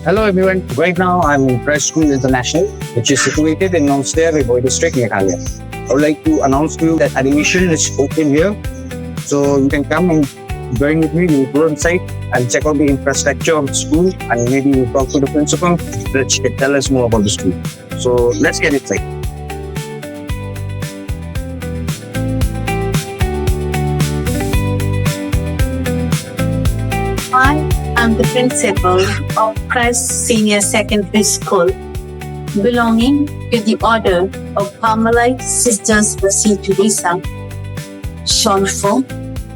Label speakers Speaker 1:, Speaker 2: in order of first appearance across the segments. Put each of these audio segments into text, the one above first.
Speaker 1: Hello everyone. Right now I'm in Press School International, which is situated in Nursery, District, Meghalaya. I would like to announce to you that admission is open here. So you can come and join with me. We'll go inside and check out the infrastructure of the school, and maybe we'll talk to the principal that she can tell us more about the school. So let's get inside.
Speaker 2: I am the principal of Christ Senior Secondary School, belonging to the Order of Carmelite Sisters of St. Teresa, short for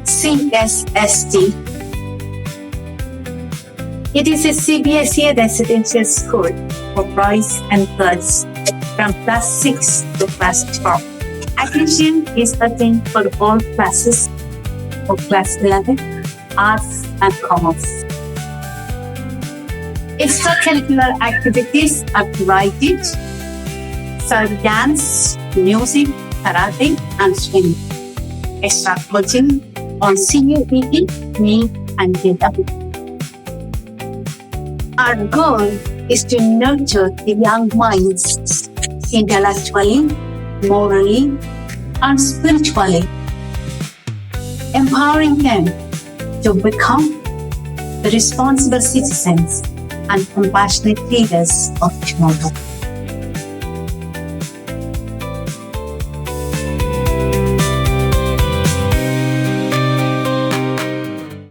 Speaker 2: CSST. It is a CBSE residential school for boys and girls from class 6 to class 12. Admission is open for all classes for class 11, arts and commerce. Extracurricular activities are provided, such as dance, music, karate, and swimming. Extra coaching on senior PT, NEET, and JW. Our goal is to nurture the young minds intellectually, morally, and spiritually, empowering them to become the responsible citizens and compassionate leaders of tomorrow.